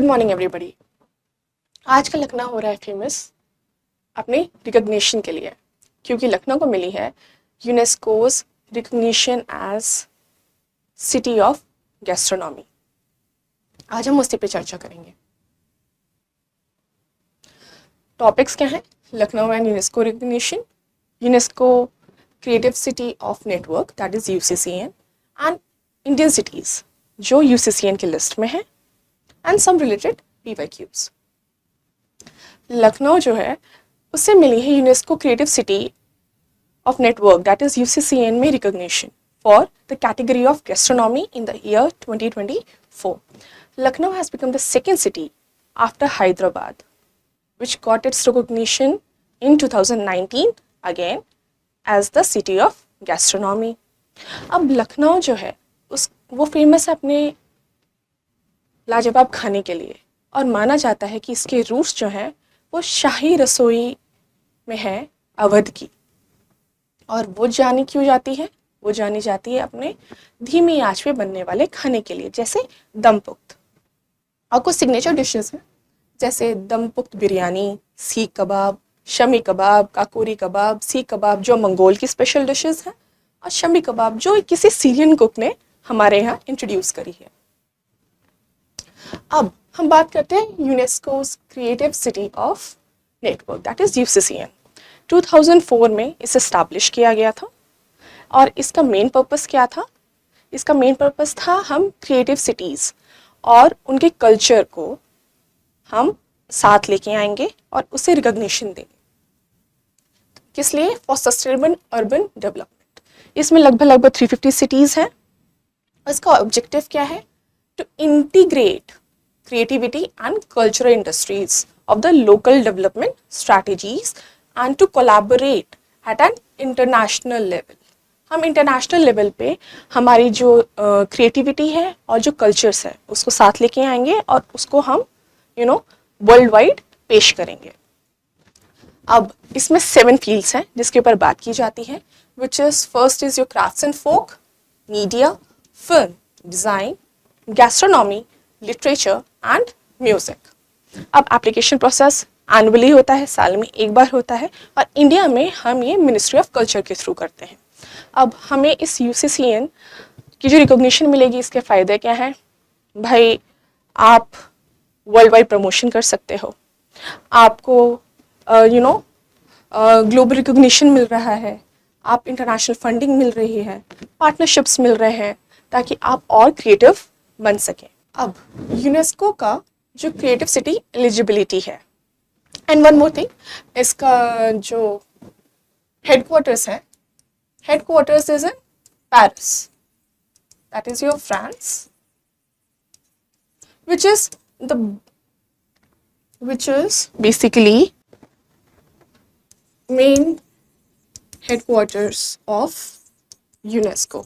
Good morning everybody. आज का लखनऊ हो रहा है फेमस अपने रिकग्निशन के लिए, क्योंकि लखनऊ को मिली है UNESCO's recognition as city of gastronomy. आज हम उसी पे चर्चा करेंगे। टॉपिक्स क्या हैं? Lucknow and UNESCO recognition, UNESCO creative city of network that is UCCN, and Indian cities जो यूसीसीएन की लिस्ट में है, and some related PYQs। Lucknow जो है उससे मिली है UNESCO creative city of network that is UCCN में recognition for the category of gastronomy in the year 2024। Lucknow has become the second city after Hyderabad which got its recognition in 2019 again as the city of gastronomy। अब लखनऊ जो है वो famous है अपने लाजवाब खाने के लिए, और माना जाता है कि इसके रूट्स जो हैं वो शाही रसोई में है अवध की। और वो जानी क्यों जाती है? वो जानी जाती है अपने धीमी आंच पे बनने वाले खाने के लिए, जैसे दमपुख्त। और कुछ सिग्नेचर डिशेस हैं जैसे दमपुख्त बिरयानी, सीख कबाब, शमी कबाब, काकोरी कबाब, सीख कबाब जो मंगोल की स्पेशल डिशेस हैं, और शमी कबाब जो किसी सीरियन कुक ने हमारे यहाँ इंट्रोड्यूस करी है। अब हम बात करते हैं UNESCO's creative city of network that is UCCN. 2004 में इसे एस्टैब्लिश किया गया था, और इसका मेन पर्पस क्या था? इसका मेन पर्पस था हम क्रिएटिव सिटीज़ और उनके कल्चर को हम साथ लेके आएंगे और उसे रिकग्निशन देंगे। किस लिए? For sustainable urban development. इसमें लगभग 350 सिटीज़ हैं। इसका ऑब्जेक्टिव क्या है? To integrate creativity and cultural industries of the local development strategies and to collaborate at an international level। हम इंटरनेशनल लेवल पे हमारी जो क्रिएटिविटी है और जो कल्चर्स है उसको साथ लेके आएंगे और उसको हम वर्ल्ड वाइड पेश करेंगे। अब इसमें 7 फील्ड्स हैं जिसके ऊपर बात की जाती है, which is first is your crafts and folk, media, film, design, gastronomy, literature and music. अब एप्लीकेशन प्रोसेस एनुअली होता है, साल में एक बार होता है, और इंडिया में हम ये मिनिस्ट्री ऑफ कल्चर के थ्रू करते हैं। अब हमें इस यूसीसीएन की जो रिकॉग्निशन मिलेगी, इसके फ़ायदे क्या हैं? भाई, आप वर्ल्ड वाइड प्रमोशन कर सकते हो, आपको ग्लोबल रिकॉग्निशन मिल रहा है, आप इंटरनेशनल फंडिंग मिल रही है, पार्टनरशिप्स मिल रहे हैं ताकि आप और क्रिएटिव बन सकें। अब यूनेस्को का जो क्रिएटिव सिटी एलिजिबिलिटी है, एंड वन मोर थिंग, इसका जो हेडक्वार्टर्स है, headquarters is in Paris, that is your France, which is basically main headquarters of UNESCO।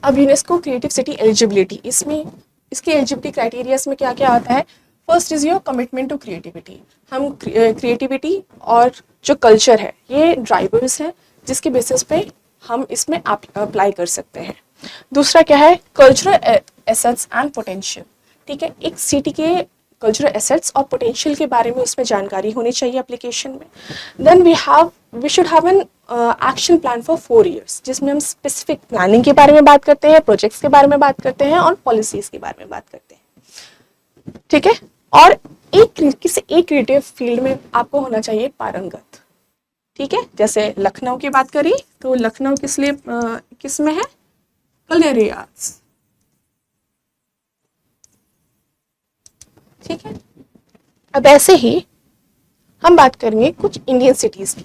अब यूनेस्को क्रिएटिव सिटी एलिजिबिलिटी, इसमें इसकी एलिजिबिलिटी क्राइटेरियाज में क्या क्या आता है? First is your commitment to creativity. हम क्रिएटिविटी और जो कल्चर है ये ड्राइवर्स हैं जिसके बेसिस पे हम इसमें अप्लाई कर सकते हैं। दूसरा क्या है? Cultural assets and potential. ठीक है, एक सिटी के कल्चरल एसेट्स और पोटेंशियल के बारे में उसमें जानकारी होनी चाहिए एप्लीकेशन में। Then we should have an action plan for 4 years, जिसमें हम स्पेसिफिक प्लानिंग के बारे में बात करते हैं, प्रोजेक्ट्स के बारे में बात करते हैं, और पॉलिसीज के बारे में बात करते हैं। ठीक है, और किसी एक क्रिएटिव फील्ड में आपको होना चाहिए पारंगत। ठीक है, जैसे लखनऊ की बात करी तो लखनऊ किस में है? culinary arts। ठीक है, अब ऐसे ही हम बात करेंगे कुछ इंडियन सिटीज़ की।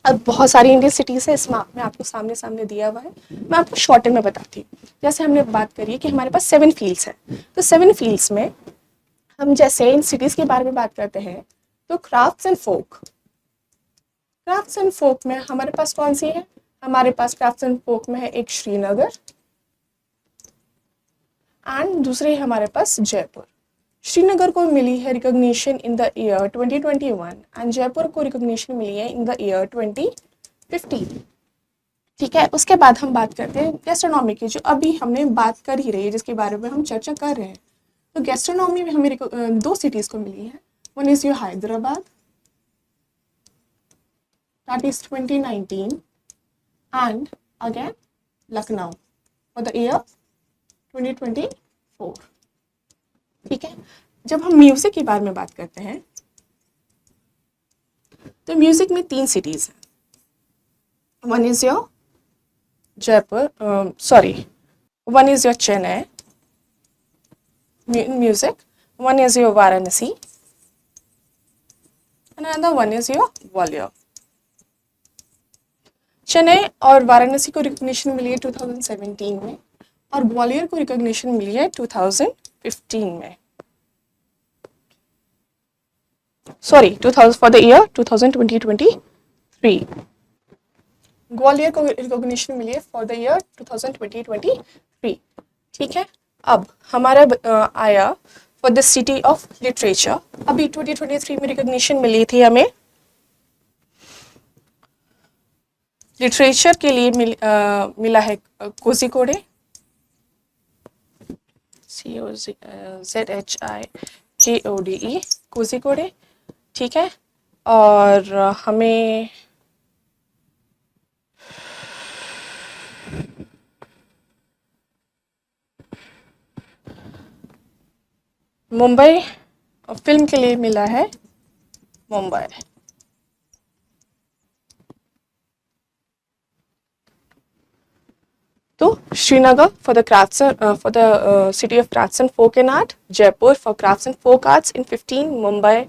अब बहुत सारी इंडियन सिटीज़ है, इस मैप में आपको सामने दिया हुआ है, मैं आपको शॉर्ट में बताती हूँ। जैसे हमने बात करी कि हमारे पास 7 फील्ड्स हैं, तो 7 फील्ड्स में हम जैसे इन सिटीज़ के बारे में बात करते हैं तो crafts and folk, crafts and folk में हमारे पास कौन सी है? हमारे पास क्राफ्ट्स एंड फोक में है एक श्रीनगर, एंड दूसरी हमारे पास जयपुर। श्रीनगर को मिली है recognition in the year 2021 and Jaipur को रिकॉग्निशन मिली है इन द ईयर 2015। ठीक है, उसके बाद हम बात करते हैं गैस्ट्रोनॉमी की, जो अभी हमने बात कर ही रही है, जिसके बारे में हम चर्चा कर रहे हैं। तो गैस्ट्रोनॉमी में हमें दो सिटीज़ को मिली है। One is your Hyderabad, that is 2019, and again Lucknow for the year 2024। ठीक है, जब हम म्यूज़िक के बारे में बात करते हैं तो म्यूज़िक में 3 सिटीज़ हैं। One is your Jaipur, one is your Chennai music, one is your Varanasi, and another one is your Gwalior. Chennai और वाराणसी को रिकॉग्निशन मिली है 2017 में, और ग्वालियर को रिकॉग्निशन मिली है 2015 में। Sorry, 2000 for the year 2023। Gwalior को रिकॉग्निशन मिली है फॉर द ईयर 2023। ठीक है, अब हमारा आया for the city of literature. अभी 2023 में रिकॉग्निशन मिली थी हमें लिटरेचर के लिए मिला है कोझिकोडे, COZHIKODE, कोझिकोडे। ठीक है, और हमें मुंबई फिल्म के लिए मिला है मुंबई। तो Srinagar for the city of crafts and folk and art, Jaipur for crafts and folk arts in 15, Mumbai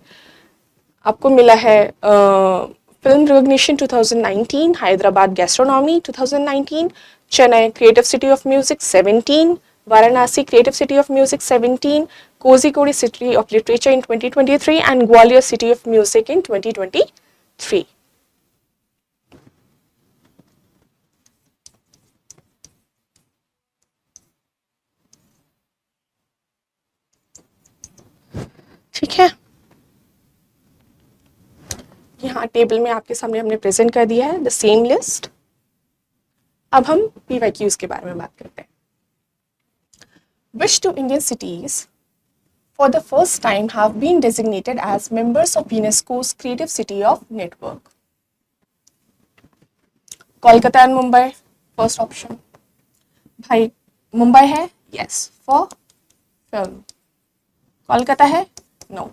आपको मिला है film recognition 2019, Hyderabad gastronomy 2019, Chennai creative city of music 17, Varanasi creative city of music 17, Kozhikode city of literature in 2023, and Gwalior city of music in 2023। ठीक है, यहाँ table में आपके सामने हमने प्रेजेंट कर दिया है द सेम लिस्ट। अब हम PYQs के बारे में बात करते हैं। Which two Indian cities for the first time have been designated as members of UNESCO's Creative City of Network? Kolkata and Mumbai, first option. भाई मुंबई है, यस, फॉर फिल्म। कोलकाता है, no.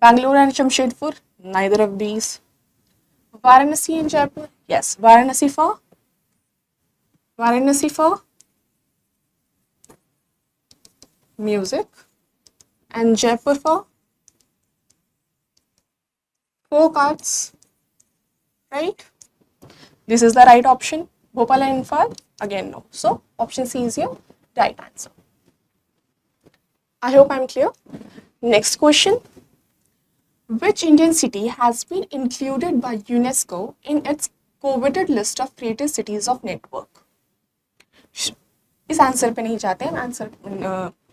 Bangalore and Jamshedpur, neither of these. Varanasi and Jaipur, yes, Varanasi for music and Jaipur for folk arts, right? This is the right option. Bhopal and Imphal, again no. So option C is your right answer. I hope I'm clear. Next question. Which Indian city has been included by UNESCO in its coveted list of creative cities of network? इस answer पे नहीं जाते हैं, answer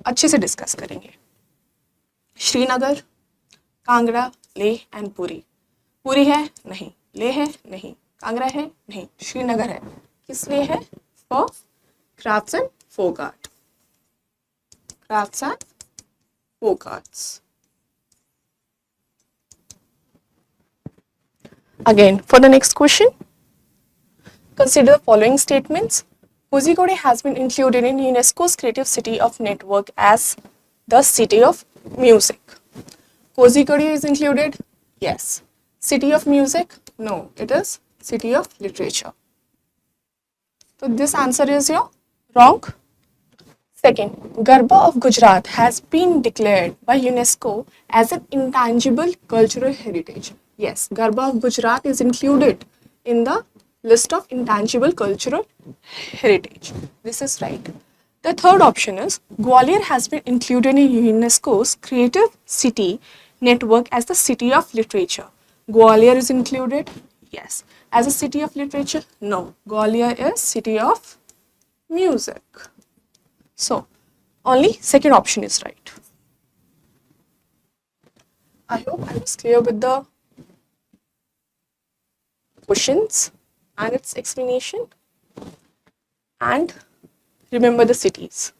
अच्छे से discuss करेंगे। Srinagar, Kangra, Leh and Puri. Puri है नहीं, लेह है नहीं, कांगड़ा है नहीं, श्रीनगर है। किस लिए है? For crafts and folk art, crafts and folk arts. Again, for the next question, consider the following statements. Kozhikode has been included in UNESCO's Creative City of Network as the City of Music. Kozhikode is included? Yes. City of Music? No, it is City of Literature. So this answer is your wrong. Second, Garba of Gujarat has been declared by UNESCO as an intangible cultural heritage. Yes, Garba of Gujarat is included in the list of intangible cultural heritage. This is right. The third option is Gwalior has been included in UNESCO's Creative City Network as the City of Literature. Gwalior is included? Yes. As a City of Literature? No. Gwalior is City of Music. So, only second option is right. I hope I was clear with the questions. and its explanation and remember the cities.